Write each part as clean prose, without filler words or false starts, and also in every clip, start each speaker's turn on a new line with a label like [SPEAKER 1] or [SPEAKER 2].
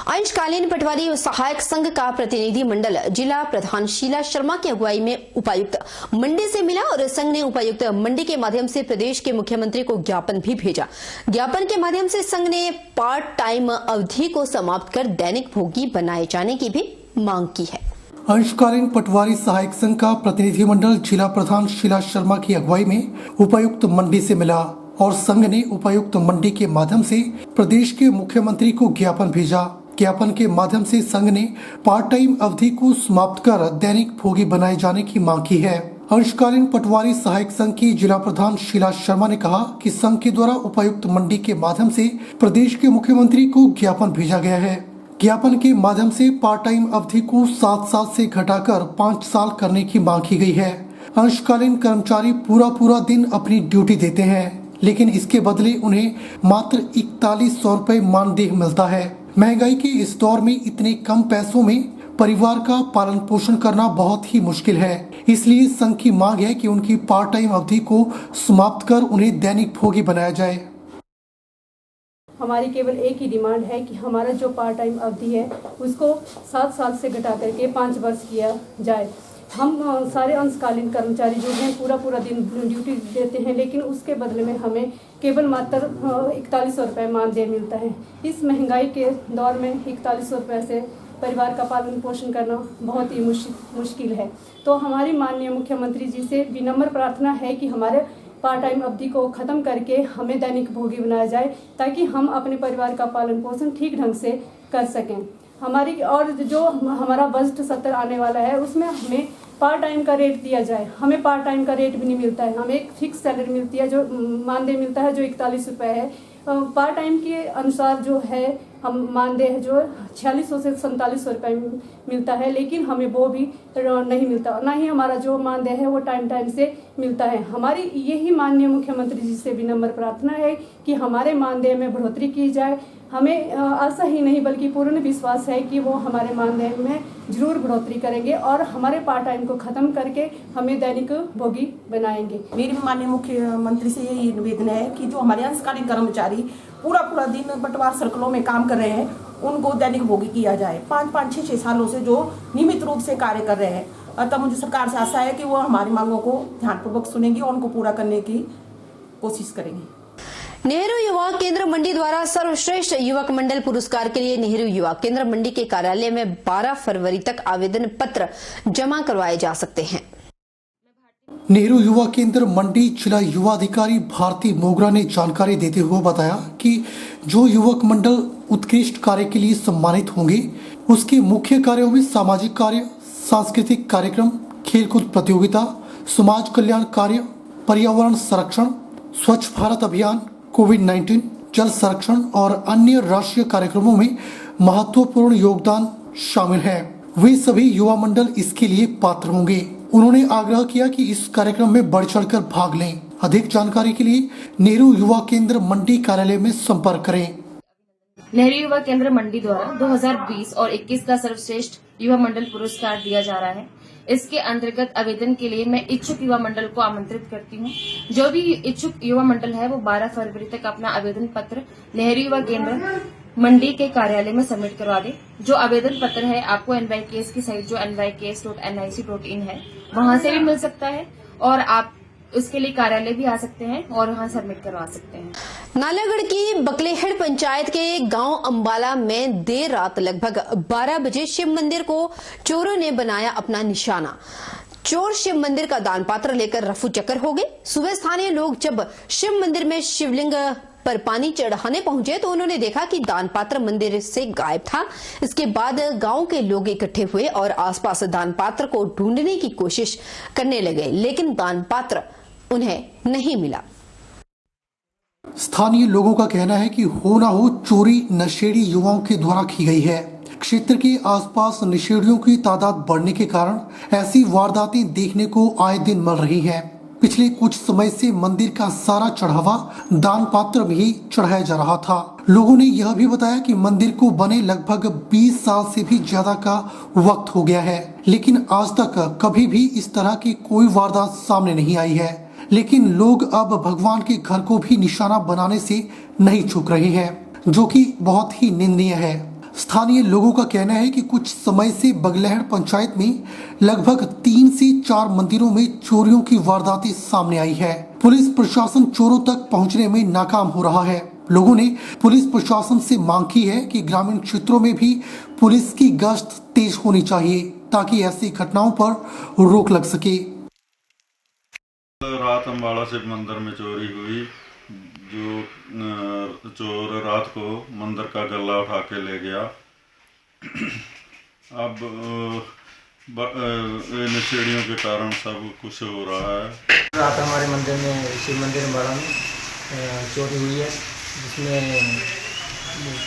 [SPEAKER 1] अंशकालीन पटवारी सहायक संघ का प्रतिनिधि मंडल जिला प्रधान शीला शर्मा की अगुवाई में उपायुक्त मंडी से मिला और संघ ने उपायुक्त मंडी के माध्यम से प्रदेश के मुख्यमंत्री को ज्ञापन भी भेजा। ज्ञापन के माध्यम से संघ ने पार्ट टाइम अवधि को समाप्त कर दैनिक भोगी बनाए जाने की भी मांग की है।
[SPEAKER 2] अंशकालीन पटवारी सहायक संघ का प्रतिनिधिमंडल जिला प्रधान शीला शर्मा की अगुवाई में उपायुक्त मंडी से मिला और संघ ने उपायुक्त मंडी के माध्यम से प्रदेश के मुख्यमंत्री को ज्ञापन भेजा। ज्ञापन के माध्यम से संघ ने पार्ट टाइम अवधि को समाप्त कर दैनिक भोगी बनाए जाने की मांग की है। अंशकालीन पटवारी सहायक संघ की जिला प्रधान शीला शर्मा ने कहा कि संघ के द्वारा उपायुक्त मंडी के माध्यम से प्रदेश के मुख्यमंत्री को ज्ञापन भेजा गया है। ज्ञापन के माध्यम से पार्ट टाइम अवधि को 7 साल से घटाकर 5 साल करने की मांग की गई है। अंशकालीन कर्मचारी पूरा दिन अपनी ड्यूटी देते हैं, लेकिन इसके बदले उन्हें मात्र 4100 रुपए मानदेय मिलता है। महंगाई के इस दौर में इतने कम पैसों में परिवार का पालन पोषण करना बहुत ही मुश्किल है। इसलिए संघ की मांग है कि उनकी पार्ट टाइम अवधि को समाप्त कर उन्हें दैनिक भोगी बनाया जाए।
[SPEAKER 3] हमारी केवल एक ही डिमांड है कि हमारा जो पार्ट टाइम अवधि है उसको 7 साल से घटा करके 5 वर्ष किया जाए। हम सारे अंशकालीन कर्मचारी जो हैं पूरा दिन ड्यूटी देते हैं, लेकिन उसके बदले में हमें केवल मात्र 4100 रुपये मानदेय मिलता है। इस महंगाई के दौर में 4100 रुपये से परिवार का पालन पोषण करना बहुत ही मुश्किल है। तो हमारी माननीय मुख्यमंत्री जी से विनम्र प्रार्थना है कि हमारे पार्ट टाइम अवधि को ख़त्म करके हमें दैनिक भोगी बनाया जाए, ताकि हम अपने परिवार का पालन पोषण ठीक ढंग से कर सकें। हमारी और जो हमारा बजट सत्र आने वाला है उसमें हमें पार्ट टाइम का रेट दिया जाए। हमें पार्ट टाइम का रेट भी नहीं मिलता है, हमें एक फिक्स सैलरी मिलती है, जो मानदेय मिलता है जो 41 रुपये है। पार्ट टाइम के अनुसार जो है हम मानदेय है जो 4600 से 4700 रुपये मिलता है, लेकिन हमें वो भी नहीं मिलता, ना ही हमारा जो मानदेय है वो टाइम से मिलता है। हमारी यही माननीय मुख्यमंत्री जी से विनम्र प्रार्थना है कि हमारे मानदेय में बढ़ोतरी की जाए। हमें आशा ही नहीं बल्कि पूर्ण विश्वास है कि वो हमारे मानदेय में जरूर बढ़ोतरी करेंगे और हमारे पार्ट टाइम को खत्म करके हमें दैनिक भोगी बनाएंगे।
[SPEAKER 4] मेरी माननीय मुख्यमंत्री से यही निवेदन है कि जो हमारे अंशकालीन कर्मचारी पूरा दिन बंटवार सर्कलों में काम कर रहे हैं उनको दैनिक भोगी किया जाए। 5-5, 6-6 सालों से जो नियमित रूप से कार्य कर रहे हैं, अतः मुझे सरकार से आशा है कि वो हमारी मांगों को ध्यानपूर्वक सुनेंगी और उनको पूरा करने की कोशिश करेंगी।
[SPEAKER 1] नेहरू युवा केंद्र मंडी द्वारा सर्वश्रेष्ठ युवक मंडल पुरस्कार के लिए नेहरू युवा केंद्र मंडी के कार्यालय में 12 फरवरी तक आवेदन पत्र जमा करवाए जा सकते हैं।
[SPEAKER 2] नेहरू युवा केंद्र मंडी जिला युवा अधिकारी भारती मोगरा ने जानकारी देते हुए बताया कि जो युवक मंडल उत्कृष्ट कार्य के लिए सम्मानित होंगे उसके मुख्य कार्यों में सामाजिक कार्य, सांस्कृतिक कार्यक्रम, खेलकूद प्रतियोगिता, समाज कल्याण कार्य, पर्यावरण संरक्षण, स्वच्छ भारत अभियान, कोविड-19, जल संरक्षण और अन्य राष्ट्रीय कार्यक्रमों में महत्वपूर्ण योगदान शामिल है। वे सभी युवा मंडल इसके लिए पात्र होंगे। उन्होंने आग्रह किया कि इस कार्यक्रम में बढ़ चढ़कर भाग लें। अधिक जानकारी के लिए नेहरू युवा केंद्र मंडी कार्यालय में संपर्क करें।
[SPEAKER 5] नेहरू युवा केंद्र मंडी द्वारा 2020 और 21 का सर्वश्रेष्ठ युवा मंडल पुरस्कार दिया जा रहा है। इसके अंतर्गत आवेदन के लिए मैं इच्छुक युवा मंडल को आमंत्रित करती हूँ। जो भी इच्छुक युवा मंडल है वो 12 फरवरी तक अपना आवेदन पत्र नेहरू युवा केंद्र मंडी के कार्यालय में सबमिट करवा दे। जो आवेदन पत्र है आपको NYKS की साइट जो nyks.nic.in है वहां से भी मिल सकता है और आप उसके लिए कार्यालय भी आ सकते हैं और वहां सबमिट करवा सकते हैं।
[SPEAKER 1] नालागढ़ की बकलेहड़ पंचायत के गांव अंबाला में देर रात लगभग 12 बजे शिव मंदिर को चोरों ने बनाया अपना निशाना। चोर शिव मंदिर का दान पात्र लेकर रफू चक्कर हो गए। सुबह स्थानीय लोग जब शिव मंदिर में शिवलिंग पर पानी चढ़ाने पहुंचे तो उन्होंने देखा कि दान पात्र मंदिर से गायब था। इसके बाद गांव के लोग इकट्ठे हुए और आसपास दान पात्र को ढूंढने की कोशिश करने लगे, लेकिन दान पात्र उन्हें नहीं मिला।
[SPEAKER 2] स्थानीय लोगों का कहना है कि हो ना हो चोरी नशेड़ी युवाओं के द्वारा की गई है। क्षेत्र के आसपास नशेड़ियों की तादाद बढ़ने के कारण ऐसी वारदातें देखने को आए दिन मिल रही हैं। पिछले कुछ समय से मंदिर का सारा चढ़ावा दान पात्र में ही चढ़ाया जा रहा था। लोगों ने यह भी बताया कि मंदिर को बने लगभग 20 साल से भी ज्यादा का वक्त हो गया है, लेकिन आज तक कभी भी इस तरह की कोई वारदात सामने नहीं आई है। लेकिन लोग अब भगवान के घर को भी निशाना बनाने से नहीं चूक रहे हैं, जो कि बहुत ही निंदनीय है। स्थानीय लोगों का कहना है कि कुछ समय से बगलेहड़ पंचायत में लगभग 3 से 4 मंदिरों में चोरियों की वारदातें सामने आई है। पुलिस प्रशासन चोरों तक पहुंचने में नाकाम हो रहा है। लोगों ने पुलिस प्रशासन से मांग की है कि ग्रामीण क्षेत्रों में भी पुलिस की गश्त तेज होनी चाहिए ताकि ऐसी घटनाओं पर रोक लग सके।
[SPEAKER 6] रात अम्बाला शिव मंदिर में चोरी हुई। जो चोर रात को मंदिर का गल्ला उठा के ले गया। अब नशेड़ियों के कारण सब कुछ हो रहा है।
[SPEAKER 7] रात हमारे मंदिर में शिव मंदिर अम्बाला में चोरी हुई है, जिसमें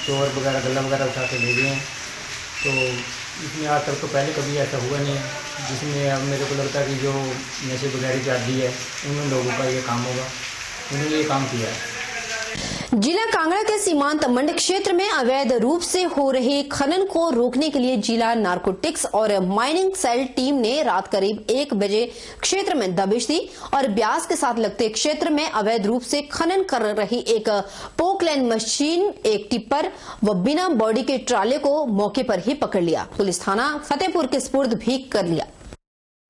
[SPEAKER 7] चोर वगैरह गल्ला वगैरह उठा के ले गए हैं। तो इसमें आज तक तो पहले कभी ऐसा हुआ नहीं है, जिसमें अब मेरे को लगता है कि जो नशे वगैरह की आदी है उन लोगों का ये काम होगा, उन्होंने ये काम किया है।
[SPEAKER 1] जिला कांगड़ा के सीमांत मंड क्षेत्र में अवैध रूप से हो रहे खनन को रोकने के लिए जिला नारकोटिक्स और माइनिंग सेल टीम ने रात करीब 1 बजे क्षेत्र में दबिश दी और ब्यास के साथ लगते क्षेत्र में अवैध रूप से खनन कर रही एक पोकलैंड मशीन, एक टिप्पर व बिना बॉडी के ट्राले को मौके पर ही पकड़ लिया। पुलिस थाना फतेहपुर के सुपुर्द भी कर लिया।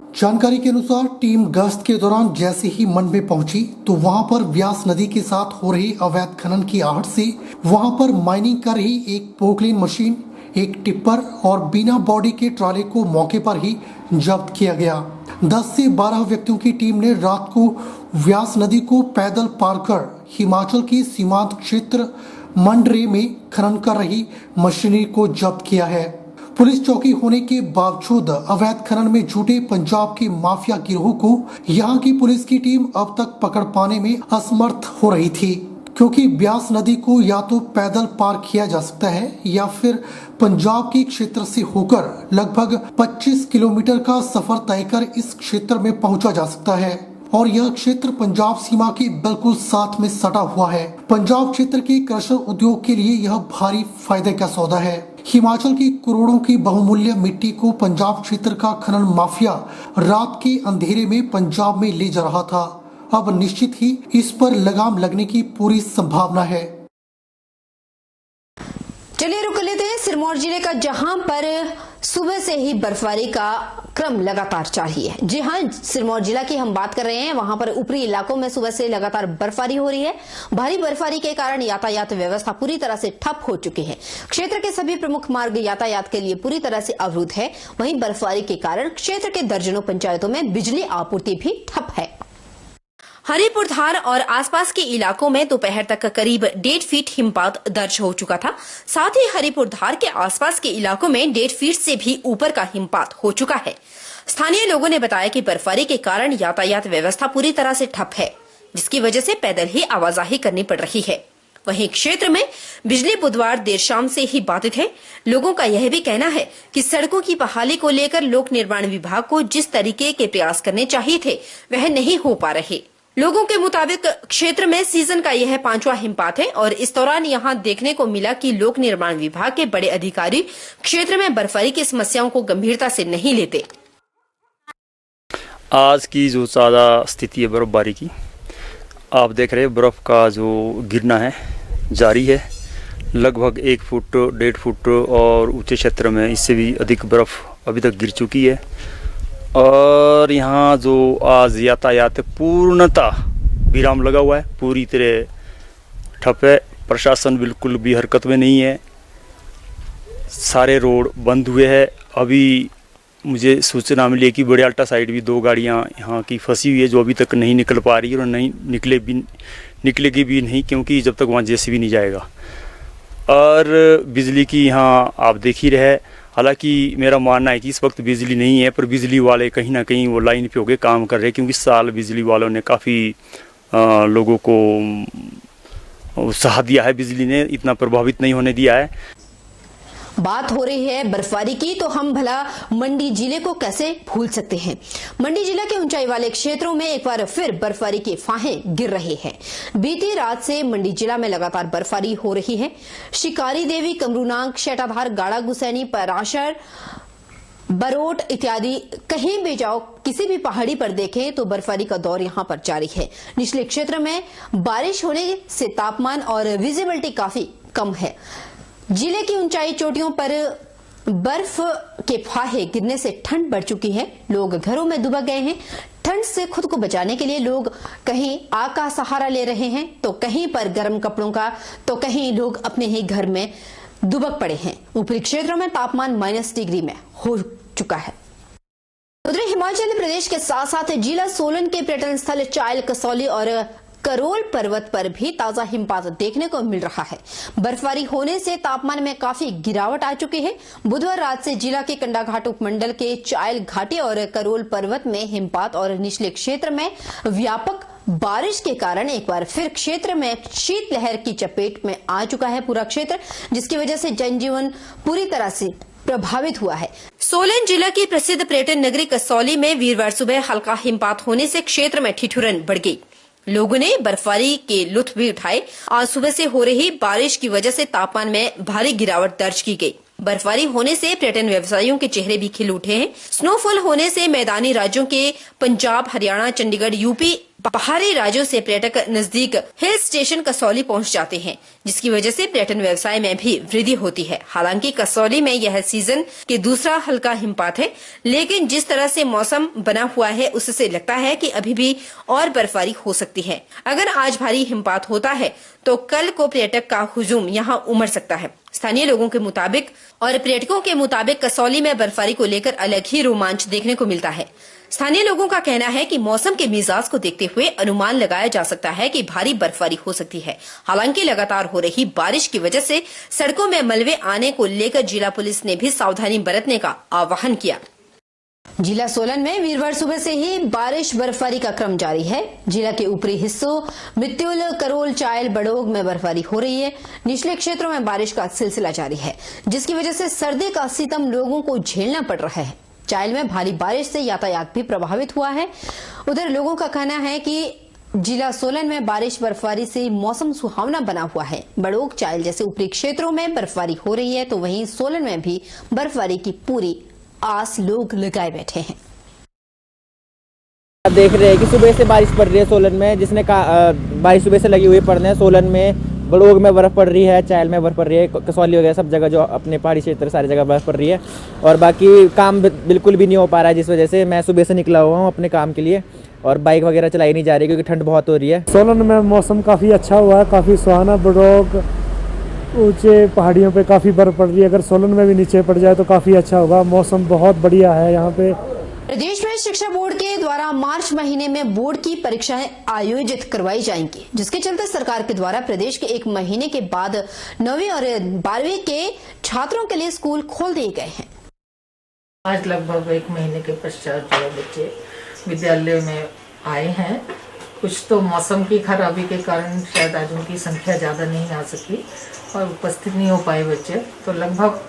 [SPEAKER 2] जानकारी के अनुसार टीम गश्त के दौरान जैसे ही मंड में पहुंची तो वहां पर व्यास नदी के साथ हो रही अवैध खनन की आहट से वहां पर माइनिंग कर रही एक पोकलेन मशीन, एक टिप्पर और बिना बॉडी के ट्राले को मौके पर ही जब्त किया गया। 10 से 12 व्यक्तियों की टीम ने रात को व्यास नदी को पैदल पार कर हिमाचल के सीमांत क्षेत्र मंडरे में खनन कर रही मशीनरी को जब्त किया है। पुलिस चौकी होने के बावजूद अवैध खनन में जुटे पंजाब के माफिया गिरोह को यहां की पुलिस की टीम अब तक पकड़ पाने में असमर्थ हो रही थी, क्योंकि ब्यास नदी को या तो पैदल पार किया जा सकता है या फिर पंजाब के क्षेत्र से होकर लगभग 25 किलोमीटर का सफर तय कर इस क्षेत्र में पहुंचा जा सकता है और यह क्षेत्र पंजाब सीमा के बिल्कुल साथ में सटा हुआ है। पंजाब क्षेत्र के क्रशर उद्योग के लिए यह भारी फायदे का सौदा है। हिमाचल की करोड़ों की बहुमूल्य मिट्टी को पंजाब क्षेत्र का खनन माफिया रात के अंधेरे में पंजाब में ले जा रहा था। अब निश्चित ही इस पर लगाम लगने की पूरी संभावना है।
[SPEAKER 1] चलिए रुक लेते हैं सिरमौर जिले का, जहां पर सुबह से ही बर्फबारी का क्रम लगातार जारी है। जी हां, सिरमौर जिला की हम बात कर रहे हैं। वहां पर ऊपरी इलाकों में सुबह से लगातार बर्फबारी हो रही है। भारी बर्फबारी के कारण यातायात व्यवस्था पूरी तरह से ठप हो चुकी है। क्षेत्र के सभी प्रमुख मार्ग यातायात के लिए पूरी तरह से अवरुद्ध है। वहीं बर्फबारी के कारण क्षेत्र के दर्जनों पंचायतों में बिजली आपूर्ति भी ठप है। हरिपुर धार और आसपास के इलाकों में दोपहर तक करीब 1.5 फीट हिमपात दर्ज हो चुका था। साथ ही हरिपुर धार के आसपास के इलाकों में 1.5 फीट से भी ऊपर का हिमपात हो चुका है। स्थानीय लोगों ने बताया कि बर्फबारी के कारण यातायात व्यवस्था पूरी तरह से ठप है, जिसकी वजह से पैदल ही आवाजाही करनी पड़ रही है। वहीं क्षेत्र में बिजली बुधवार देर शाम से ही बाधित है। लोगों का यह भी कहना है कि सड़कों की बहाली को लेकर लोक निर्माण विभाग को जिस तरीके के प्रयास करने चाहिए थे वह नहीं हो पा रहे। लोगों के मुताबिक क्षेत्र में सीजन का यह 5वां हिमपात है और इस दौरान यहां देखने को मिला कि लोक निर्माण विभाग के बड़े अधिकारी क्षेत्र में बर्फबारी की समस्याओं को गंभीरता से नहीं लेते।
[SPEAKER 8] आज की जो ज़्यादा स्थिति है बर्फबारी की, आप देख रहे हैं बर्फ़ का जो गिरना है जारी है। लगभग 1 फुट 1.5 फुट और ऊंचे क्षेत्र में इससे भी अधिक बर्फ़ अभी तक गिर चुकी है। और यहाँ जो आज यातायात पूर्णतः विराम लगा हुआ है, पूरी तरह ठप है। प्रशासन बिल्कुल भी हरकत में नहीं है, सारे रोड बंद हुए हैं। अभी मुझे सूचना मिली है कि बड़ियाल्टा साइड भी 2 गाड़ियाँ यहाँ की फंसी हुई है जो अभी तक नहीं निकल पा रही है और नहीं निकलेगी भी नहीं, क्योंकि जब तक वहाँ जेसीबी नहीं जाएगा। और बिजली की यहाँ आप देख ही रहे, हालांकि मेरा मानना है कि इस वक्त बिजली नहीं है, पर बिजली वाले कहीं ना कहीं वो लाइन पे होके काम कर रहे हैं, क्योंकि इस साल बिजली वालों ने काफ़ी लोगों को उत्साह दिया है। बिजली ने इतना प्रभावित नहीं होने दिया है।
[SPEAKER 1] बात हो रही है बर्फबारी की, तो हम भला मंडी जिले को कैसे भूल सकते हैं। मंडी जिला के ऊंचाई वाले क्षेत्रों में एक बार फिर बर्फबारी के फाहे गिर रहे हैं। बीती रात से मंडी जिला में लगातार बर्फबारी हो रही है। शिकारी देवी, कमरूनाग, शेटाधार, गाड़ा गुसैनी, पराशर, बरोट इत्यादि कहीं भी जाओ, किसी भी पहाड़ी पर देखें तो बर्फबारी का दौर यहां पर जारी है। निचले क्षेत्र में बारिश होने से तापमान और विजिबिलिटी काफी कम है। जिले की ऊंचाई चोटियों पर बर्फ के फाहे गिरने से ठंड बढ़ चुकी है। लोग घरों में दुबक गए हैं। ठंड से खुद को बचाने के लिए लोग कहीं आग का सहारा ले रहे हैं, तो कहीं पर गर्म कपड़ों का, तो कहीं लोग अपने ही घर में दुबक पड़े हैं। ऊपरी क्षेत्रों में तापमान -डिग्री में हो चुका है। उधर हिमाचल प्रदेश के साथ साथ जिला सोलन के पर्यटन स्थल चायल, कसौली और करोल पर्वत पर भी ताजा हिमपात देखने को मिल रहा है। बर्फबारी होने से तापमान में काफी गिरावट आ चुकी है। बुधवार रात से जिला के कंडाघाट उपमंडल के चायल घाटी और करोल पर्वत में हिमपात और निचले क्षेत्र में व्यापक बारिश के कारण एक बार फिर क्षेत्र में शीतलहर की चपेट में आ चुका है पूरा क्षेत्र, जिसकी वजह से जनजीवन पूरी तरह से प्रभावित हुआ है। सोलन जिला की प्रसिद्ध पर्यटन नगरी कसौली में वीरवार सुबह हल्का हिमपात होने से क्षेत्र में ठिठुरन बढ़ गई। लोगों ने बर्फबारी के लुत्फ भी उठाए। आज सुबह से हो रही बारिश की वजह से तापमान में भारी गिरावट दर्ज की गई। बर्फबारी होने से पर्यटन व्यवसायियों के चेहरे भी खिल उठे हैं। स्नोफॉल होने से मैदानी राज्यों के पंजाब, हरियाणा, चंडीगढ़, यूपी, पहाड़ी राज्यों से पर्यटक नजदीक हिल स्टेशन कसौली पहुंच जाते हैं, जिसकी वजह से पर्यटन व्यवसाय में भी वृद्धि होती है। हालांकि कसौली में यह सीजन के दूसरा हल्का हिमपात है, लेकिन जिस तरह से मौसम बना हुआ है उससे लगता है कि अभी भी और बर्फबारी हो सकती है। अगर आज भारी हिमपात होता है तो कल को पर्यटक का हुजूम यहाँ उमड़ सकता है। स्थानीय लोगों के मुताबिक और पर्यटकों के मुताबिक कसौली में बर्फबारी को लेकर अलग ही रोमांच देखने को मिलता है। स्थानीय लोगों का कहना है कि मौसम के मिजाज को देखते हुए अनुमान लगाया जा सकता है कि भारी बर्फबारी हो सकती है। हालांकि लगातार हो रही बारिश की वजह से सड़कों में मलबे आने को लेकर जिला पुलिस ने भी सावधानी बरतने का आह्वान किया। जिला सोलन में वीरवार सुबह से ही बारिश बर्फबारी का क्रम जारी है। जिला के ऊपरी हिस्सों मित्युल, करोल, चायल, बड़ोग में बर्फबारी हो रही है। निचले क्षेत्रों में बारिश का सिलसिला जारी है, जिसकी वजह से सर्दी का सितम लोगों को झेलना पड़ रहा है। चायल में भारी बारिश से यातायात भी प्रभावित हुआ है। उधर लोगों का कहना है कि जिला सोलन में बारिश बर्फबारी से मौसम सुहावना बना हुआ है। बड़ोग, चायल जैसे ऊपरी क्षेत्रों में बर्फबारी हो रही है, तो वहीं सोलन में भी बर्फबारी की पूरी आस लोग लगाए बैठे हैं।
[SPEAKER 9] आप देख रहे हैं कि सुबह से बारिश पड़ रही है सोलन में, जिसने बारिश सुबह से लगी हुई पड़ने है। सोलन में बड़ोग में बर्फ़ पड़ रही है, चायल में बर्फ़ पड़ रही है, कसौली वगैरह सब जगह जो अपने पहाड़ी क्षेत्र सारी जगह बर्फ़ पड़ रही है। और बाकी काम बिल्कुल भी नहीं हो पा रहा है, जिस वजह से मैं सुबह से निकला हुआ हूँ अपने काम के लिए और बाइक वगैरह चलाई नहीं जा रही क्योंकि ठंड बहुत हो रही है।
[SPEAKER 10] सोलन में मौसम काफ़ी अच्छा हुआ है, काफ़ी सुहाना। बड़ोग ऊंचे पहाड़ियों पे काफ़ी बर्फ़ पड़ रही है। अगर सोलन में भी नीचे पड़ जाए तो काफ़ी अच्छा होगा। मौसम बहुत बढ़िया है यहाँ पे।
[SPEAKER 1] प्रदेश में शिक्षा बोर्ड के द्वारा मार्च महीने में बोर्ड की परीक्षाएं आयोजित करवाई जाएंगी, जिसके चलते सरकार के द्वारा प्रदेश के 1 महीने के बाद 9वीं और 12वीं के छात्रों के लिए स्कूल खोल दिए गए हैं।
[SPEAKER 11] आज लगभग 1 महीने के पश्चात जो बच्चे विद्यालय में आए हैं। कुछ तो मौसम की खराबी के कारण शायद आज उनकी संख्या ज़्यादा नहीं आ सकी और उपस्थित नहीं हो पाए बच्चे। तो लगभग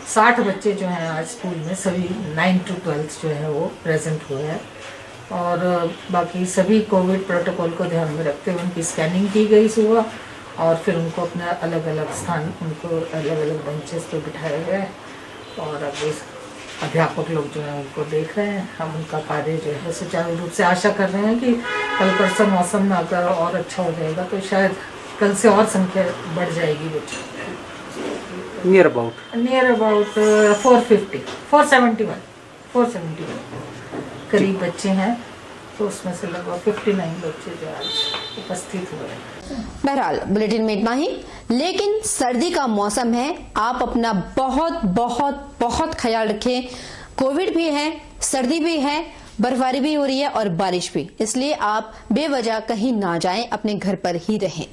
[SPEAKER 11] 60 बच्चे जो हैं आज स्कूल में, सभी 9 to 12 जो है वो प्रेजेंट हुए हैं। और बाकी सभी कोविड प्रोटोकॉल को ध्यान में रखते हुए उनकी स्कैनिंग की गई सुबह और फिर उनको अपने अलग अलग स्थान, उनको अलग अलग बेंचेस पे बिठाया गया है। और अब अध्यापक लोग जो हैं उनको देख रहे हैं। हम उनका कार्य जो है सुचारू रूप से, आशा कर रहे हैं कि कल परसों मौसम में अगर और अच्छा हो जाएगा तो शायद कल से और संख्या बढ़ जाएगी बच्चों।
[SPEAKER 9] नियर अबाउट
[SPEAKER 11] 471 करीब बच्चे हैं। तो उसमें से लगभग 59 बच्चे जो आज उपस्थित हुए हैं।
[SPEAKER 1] बहरहाल बुलेटिन में इतना ही, लेकिन सर्दी का मौसम है, आप अपना बहुत बहुत बहुत ख्याल रखें। कोविड भी है, सर्दी भी है, बर्फबारी भी हो रही है और बारिश भी, इसलिए आप बेवजह कहीं ना जाएं, अपने घर पर ही रहें।